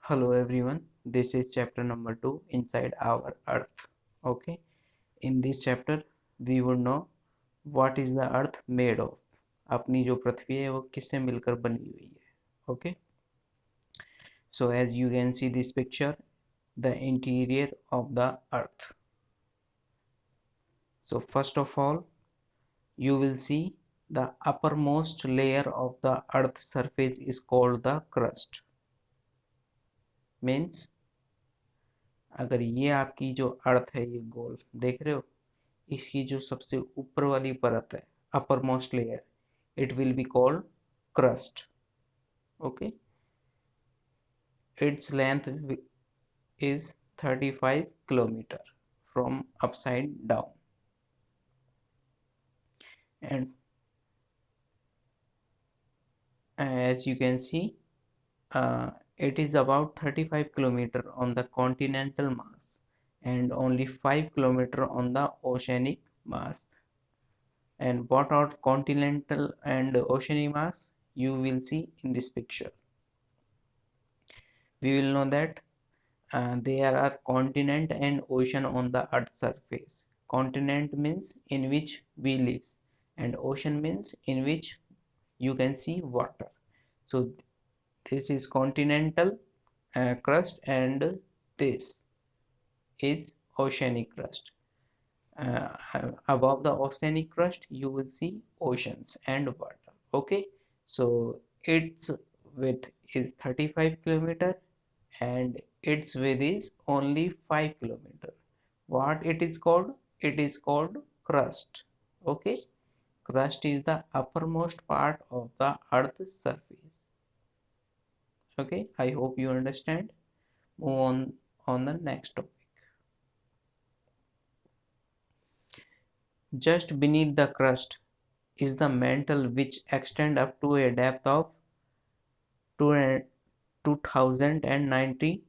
Hello everyone, this is chapter number 2 inside our earth. Okay, in this chapter we would know what is the earth made of. अपनी जो पृथ्वी है वो किससे मिलकर बनी हुई है. Okay, so as you can see this picture, the interior of the earth. So first of all, you will see the uppermost layer of the earth surface is called the crust. Means अगर ये आपकी जो अर्थ है ये गोल देख रहे हो, इसकी जो सबसे ऊपर वाली परत है, upper most layer, it will be called crust. Okay, its length is 35 kilometer from upside down, and as you can see, it is about 35 kilometer on the continental mass and only 5 kilometer on the oceanic mass. And what are continental and oceanic mass, you will see in this picture. We will know that there are continent and ocean on the earth surface. Continent means in which we live, and ocean means in which you can see water. So this is continental crust, and this is oceanic crust. Above the oceanic crust you will see oceans and water. Okay, so its width is 35 kilometer and its width is only 5 kilometer. What it is called? It is called crust. Okay, crust is the uppermost part of the earth's surface. Okay, I hope you understand. Move on the next topic. Just beneath the crust is the mantle, which extend up to a depth of 2090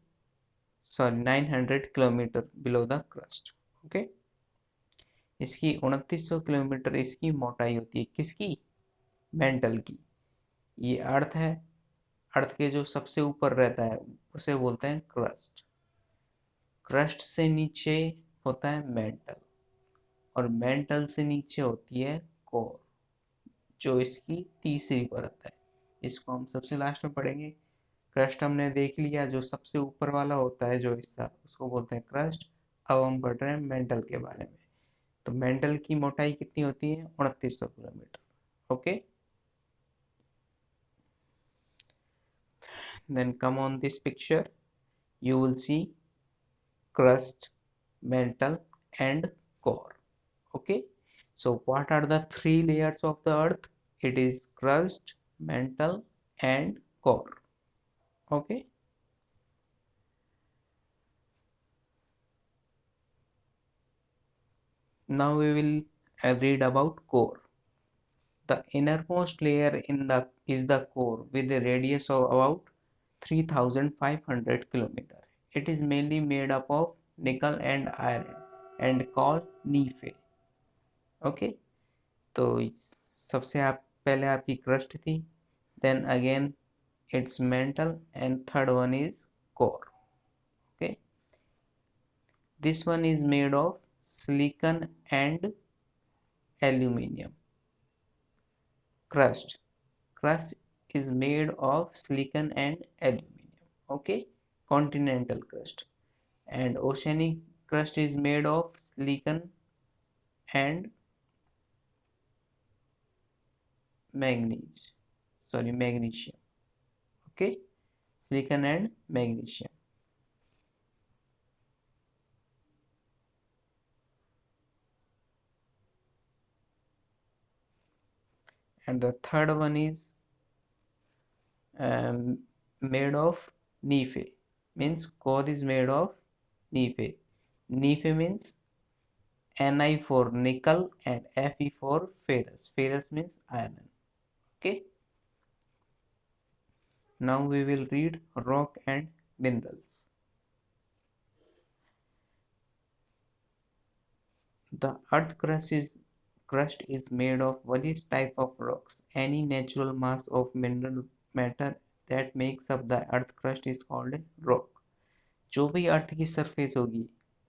900 kilometer below the crust. Okay, इसकी 2900 kilometre इसकी मोटाई होती है. किसकी? Mental की. ये अर्थ है, अर्थ के जो सबसे ऊपर रहता है उसे बोलते हैं क्रस्ट. क्रस्ट से नीचे होता है मेंटल, और मेंटल से नीचे होती है कोर, जो इसकी तीसरी परत है. इसको हम सबसे लास्ट में पढ़ेंगे. क्रस्ट हमने देख लिया, जो सबसे ऊपर वाला होता है जो हिस्सा, उसको बोलते हैं क्रस्ट. अब हम पढ़ रहे हैं मेंटल के बारे में. तो मेंटल की मोटाई कितनी होती है? 2900 kilometre. Okay, then come on this picture, you will see crust, mantle and core. Okay, so what are the three layers of the earth? It is crust, mantle and core. Okay, now we will read about core. The innermost layer in the is the core, with a radius of about 3500 km. It is mainly made up of nickel and iron and called Nephe. Okay, तो सबसे आप पहले आपकी crust थी, then again it's mantle and third one is core. Okay, this one is made of silicon and aluminium. Crust is made of silicon and aluminum. Okay, continental crust. And oceanic crust is made of silicon and magnesium. Okay, silicon and magnesium. And the third one is made of Nephe. Means core is made of Nephe. Nephe means Ni for nickel and Fe for ferrous. Ferrous means iron. Okay, now we will read rock and minerals. The earth crust is made of various type of rocks. Any natural mass of mineral matter that makes up the earth crust is called rock. जो भी अर्थ की surface होगी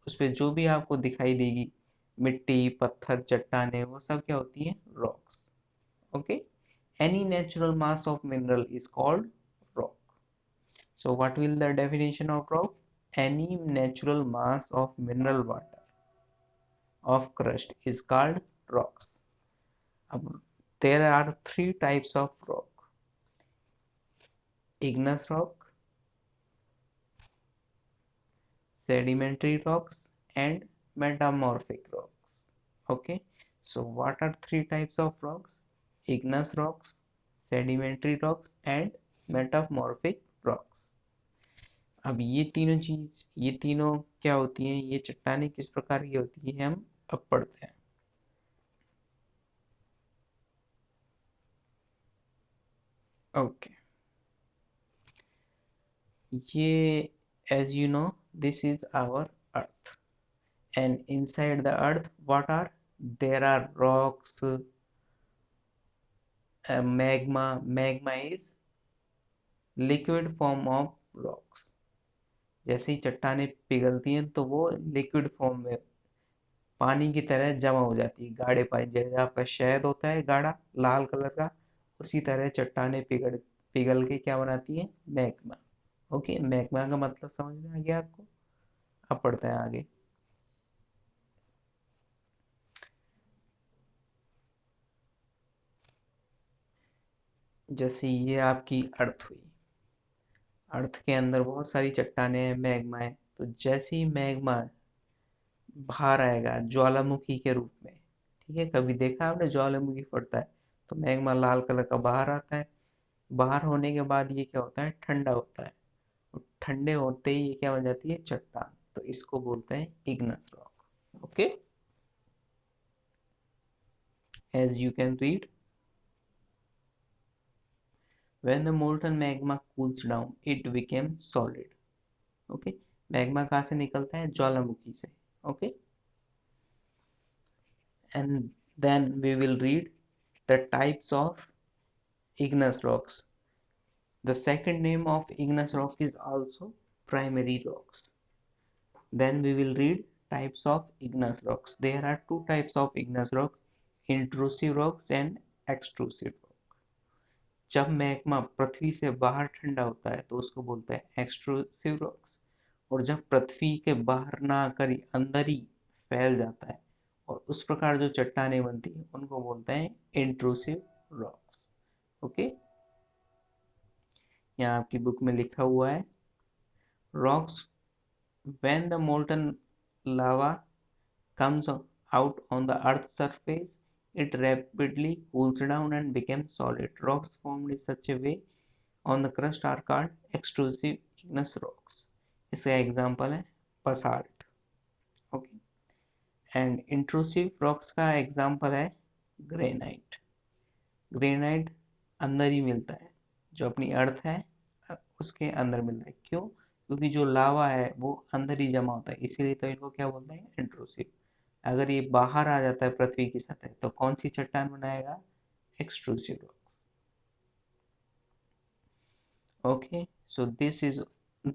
उस पे जो भी आपको दिखाई देगी, मिट्टी, पत्थर, चट्टाने, वो सब क्या होती है? Rocks. Okay. Any natural mass of mineral is called rock. So what will the definition of rock? Any natural mass of mineral water of crust is called rocks. There are three types of rock: igneous rock, sedimentary rocks, and metamorphic rocks. Okay, so what are three types of rocks? Igneous rocks, sedimentary rocks, and metamorphic rocks. अब ये तीनों क्या होती हैं, ये चट्टानें किस प्रकार की होती है, हम अब पढ़ते हैं. ओके. ये, as you know, this is our earth, and inside the earth what are? There are rocks, magma is liquid form of rocks. जैसे ही चट्टानें पिघलती हैं तो वो लिक्विड फॉर्म में पानी की तरह जमा हो जाती है, गाढ़े पानी, जैसे आपका शहद होता है गाढ़ा लाल कलर का, उसी तरह चट्टानें पिघल पिघल के क्या बनाती है? मैग्मा. ओके, मैग्मा का मतलब समझ में आ गया आपको? अब पढ़ते हैं आगे. जैसे ये आपकी अर्थ हुई, अर्थ के अंदर बहुत सारी चट्टानें हैं, मैग्मा है. तो जैसे ही मैग्मा बाहर आएगा ज्वालामुखी के रूप में, ठीक है, कभी देखा आपने ज्वालामुखी फटता है तो मैग्मा लाल कलर का बाहर आता है. बाहर होने के बाद ये क्या होता है? ठंडा होता है. और ठंडे होते ही ये क्या बन जाती है? चट्टान. तो इसको बोलते हैं igneous rock. Okay, as you can read, when the molten magma cools down it became solid. Okay, magma कहाँ से निकलता है? ज्वालामुखी से. Okay, and then we will read the types of igneous rocks. The second name of igneous rock is also primary rocks. Then we will read types of igneous rocks. There are two types of igneous rock: intrusive rocks and extrusive rock. जब magma पृथ्वी से बाहर ठंडा होता है तो उसको बोलते हैं एक्सट्रूसिव रॉक्स, और जब पृथ्वी के बाहर ना आकर ही अंदर ही फैल जाता है और उस प्रकार जो चट्टानें बनती हैं उनको बोलते हैं इंट्रूसिव रॉक्स. ओके, यहाँ आपकी बुक में लिखा हुआ है, rocks when the molten lava comes out on the earth's surface it rapidly cools down and becomes solid. Rocks formed in such a way on the crust are called extrusive igneous rocks. इसका example है basalt. Okay, and intrusive rocks का example है granite. Granite अंदर ही मिलता है, जो अपनी अर्थ है उसके अंदर मिलता है. क्यों? क्योंकि जो लावा है वो अंदर ही जमा होता है, इसीलिए तो इनको क्या बोलते हैं? इंट्रूसिव. अगर ये बाहर आ जाता है पृथ्वी की सतह तो कौन सी चट्टान बनाएगा? Extrusive rocks. Okay, so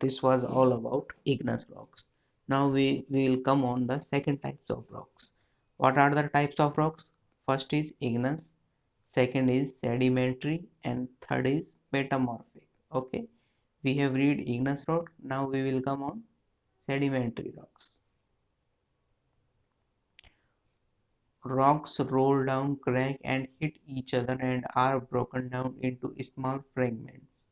this was all about igneous rocks. Now we will come on the second types of rocks. What are the types of rocks? First is igneous, second is sedimentary, and third is metamorphic. Okay, we have read igneous rock. Now we will come on sedimentary rocks. Rocks roll down, crack, and hit each other and are broken down into small fragments.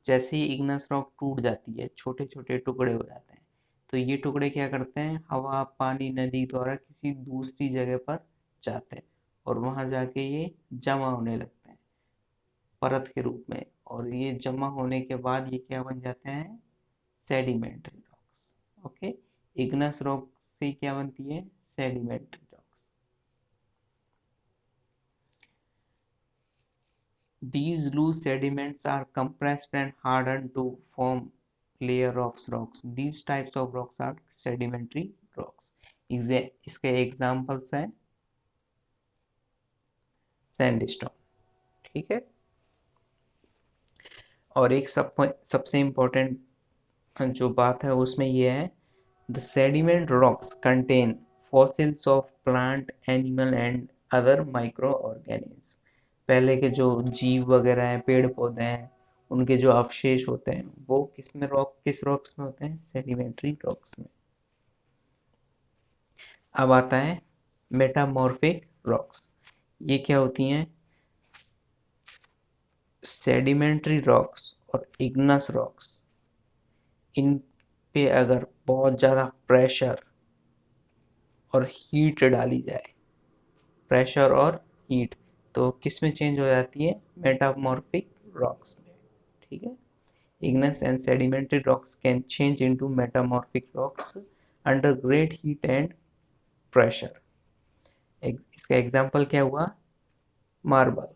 जैसे ही Ignis rock टूट जाती है छोटे छोटे टुकड़े हो जाते हैं, तो ये टुकड़े क्या करते हैं? हवा, पानी, नदी द्वारा किसी दूसरी जगह पर जाते हैं और वहां जाके ये जमा होने लगते हैं परत के रूप में, और ये जमा होने के बाद ये क्या बन जाते हैं? Sedimentary rocks. Okay, Ignis rock से क्या बनती है? Sedimentary rocks. These loose sediments are compressed and hardened to form layer of rocks. These types of rocks are sedimentary rocks. इसके एग्जाम्पल्स हैं सैंडस्टोन. ठीक है, और एक सबसे इम्पोर्टेंट जो बात है उसमें ये है, the sediment rocks contain fossils of plant, animal and other micro organism. पहले के जो जीव वगैरह हैं, पेड़ पौधे हैं, उनके जो अवशेष होते हैं वो किस रॉक्स में होते हैं? सेडिमेंट्री रॉक्स में। अब आता है मेटामॉर्फिक रॉक्स। ये क्या होती हैं? सेडिमेंट्री रॉक्स और इग्नस रॉक्स, इन पे अगर बहुत ज़्यादा प्रेशर और हीट डाली जाए, प्रेशर और हीट, तो किस में चेंज हो जाती है? मेटामॉर्फिक रॉक्स में। ठीक है, igneous and sedimentary rocks can change into metamorphic rocks under great heat and pressure. इसका एग्जांपल क्या हुआ? मार्बल,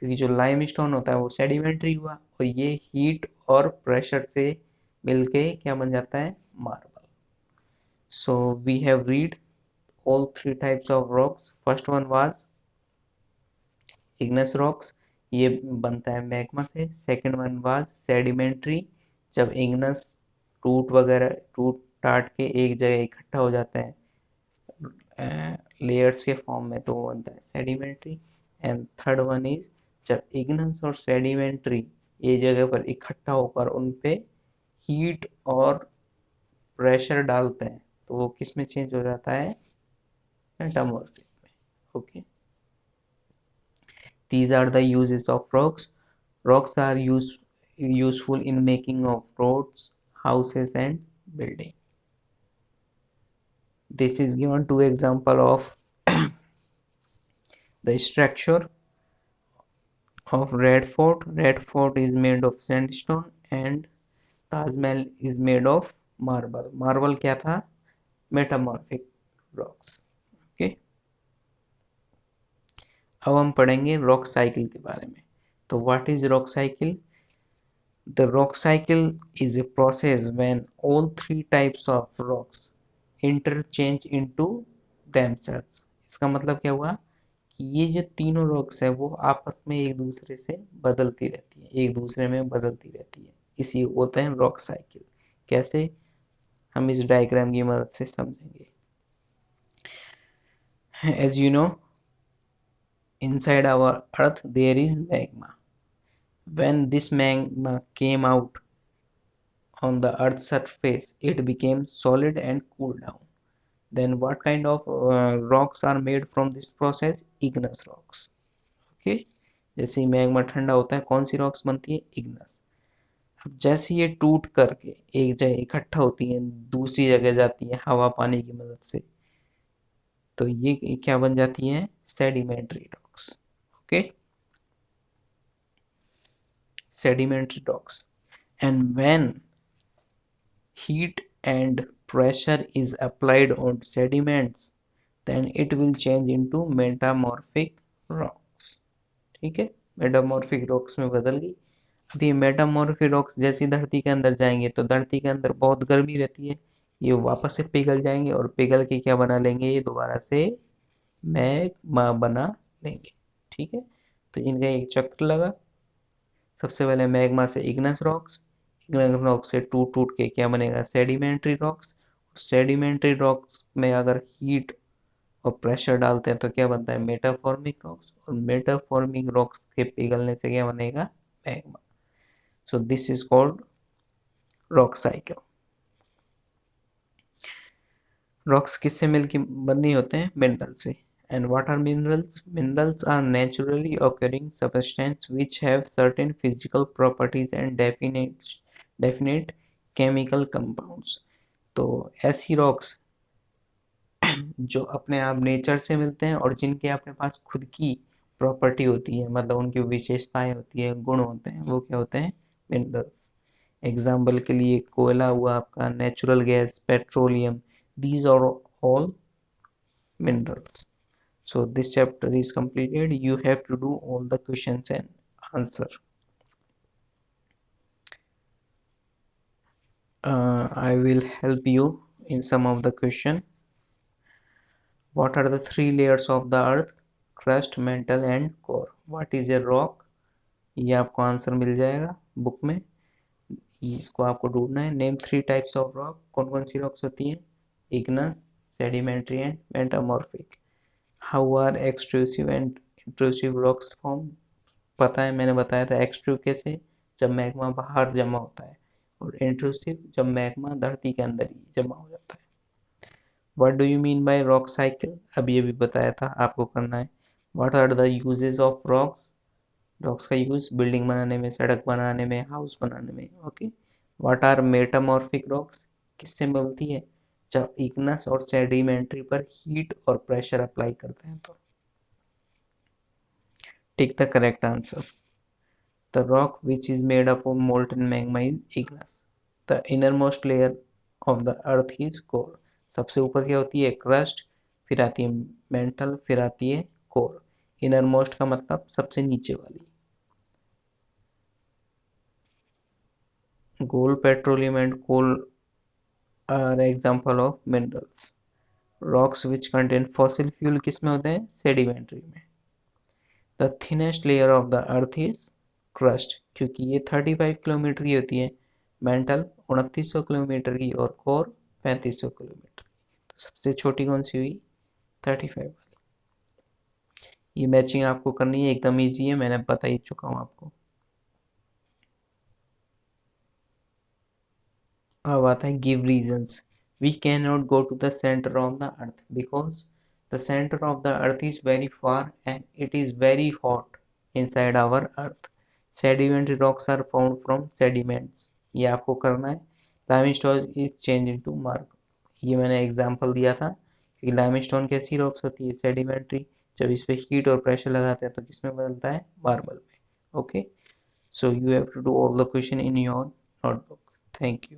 क्योंकि जो लाइमस्टोन होता है वो सेडिमेंट्री हुआ और ये हीट और प्रेशर से मिलके क्या बन जाता है? Marble. So we have read all three types of rocks. First one was igneous rocks, ये बनता है मैग्मा से। सेकंड वन वाज सेडिमेंट्री, जब इग्नस टूट टाट के एक जगह इकट्ठा हो जाता है लेयर्स के फॉर्म में, तो वो बनता है sedimentary. And third one is जब इग्नस और सेडिमेंट्री एक जगह पर इकट्ठा होकर उन पे हीट और प्रेशर डालते हैं तो वो किस में चेंज हो जाता है? मेटामॉर्फिक में। Okay, these are the uses of rocks. Rocks are useful in making of roads, houses and building. This is given two example of the structure of Red Fort. Red Fort is made of sandstone and Taj Mahal is made of marble. Marble क्या था? Metamorphic rocks. Okay. अब हम पढ़ेंगे rock cycle के बारे में। तो what is rock cycle? The rock cycle is a process when all three types of rocks interchange into themselves. इसका मतलब क्या हुआ कि ये जो तीनों रॉक्स है वो आपस में एक दूसरे से बदलती रहती है, एक दूसरे में बदलती रहती है, इसी बोलते हैं रॉक साइकिल। कैसे? हम इस डायग्राम की मदद से समझेंगे। As you know, inside our earth there is magma. When this magma came out on the earth's surface, it became solid and cooled down. Then what kind of rocks are made from this process? Igneous rocks. Okay, जैसे ही magma ठंडा होता है कौन सी rocks बनती है? Ignis. अब जैसे ये टूट करके एक जगह इकट्ठा होती है, दूसरी जगह जाती है हवा पानी की मदद से, तो ये क्या बन जाती है? Sedimentary rocks. Okay, sedimentary rocks. And when heat and pressure is applied on sediments, then it will change into metamorphic rocks. ठीक है, मेटामॉर्फिक रॉक्स में बदल गई। अब ये मेटामॉर्फिक रॉक्स जैसी धरती के अंदर जाएंगे तो धरती के अंदर बहुत गर्मी रहती है, ये वापस से पिघल जाएंगे और पिघल के क्या बना लेंगे? ये दोबारा से मैग्मा बना लेंगे। ठीक है, तो इनका एक चक्र लगा। सबसे पहले मैग्मा से इग्नस रॉक्स, इग्नस रॉक्स से टूट टूट के क्या बनेगा? Sedimentary rocks. सेडिमेंट्री रॉक्स में अगर हीट और प्रेशर डालते हैं तो क्या बनता है? मेटाफॉर्मिक रॉक्स। और मेटाफॉर्मिक रॉक्स के पिघलने से क्या बनेगा? Magma. So this is called rock cycle. Rocks किससे मिलकर बने होते हैं? मिनरल से। And what are minerals? Minerals are naturally occurring substances which have certain physical properties and definite chemical compounds. तो ऐसी रॉक्स जो अपने आप नेचर से मिलते हैं और जिनके अपने पास खुद की प्रॉपर्टी होती है, मतलब उनकी विशेषताएं होती है, गुण होते हैं, वो क्या होते हैं? मिनरल्स। एग्जाम्पल के लिए कोयला हुआ आपका, natural gas, petroleum, these are all minerals. So this chapter is completed. You have to do all the questions and answer. I will help you in some of the question. What are the three layers of the earth? Crust, mantle and core. What is a rock? ये आपको answer मिल जाएगा book में, इसको आपको ढूंढना है। Name 3 types of rock, कौन कौन सी रॉक्स होती हैं? Igneous, sedimentary and metamorphic. How are extrusive and intrusive rocks form? पता है, मैंने बताया था। एक्सट्रूसिव कैसे? जब मैग्मा बाहर जमा होता है, और इंट्रूसिव जब मैग्मा धरती के अंदर ही जमा हो जाता है। What do you mean by rock cycle? अभी अभी बताया था, आपको करना है। What are the uses of rocks? Rocks का यूज बिल्डिंग बनाने में, सड़क बनाने में, हाउस बनाने में। Okay. What are metamorphic rocks? किससे मिलती है? जब इग्नस और सेडिमेंट्री पर हीट और प्रेशर अप्लाई करते हैं तो। Tick the correct answer. The rock which is made up of molten magma is igneous. The innermost layer of the earth is core. सबसे ऊपर क्या होती है? क्रस्ट, फिर आती है मेंटल, फिर आती है कोर। इनरमोस्ट का मतलब सबसे नीचे वाली। Gold, petroleum and coal are example of minerals. Rocks which contain fossil fuel किस में होते हैं? सेडिमेंट्री में। The thinnest layer of the earth is crust, क्योंकि ये 35 किलोमीटर की होती है। मेंटल 2900 किलोमीटर की, और कोर 3500 किलोमीटर की। तो सबसे छोटी कौन सी हुई? 35 वाली। ये मैचिंग आपको करनी है, एकदम इजी है, मैंने बता ही चुका हूँ आपको। अब आता है give reasons. We can not go to the centre of the earth because the centre of the earth is very far and it is very hot inside our earth. Sedimentary rocks are found from sediments. ये आपको करना है। Limestone is change into marble. ये मैंने example दिया था कि limestone कैसी रॉक्स होती है? सेडिमेंट्री। जब इस पे हीट और प्रेशर लगाते हैं तो किसमें बदलता है? मार्बल में। Okay, so you have to do all the question in your notebook. Thank you.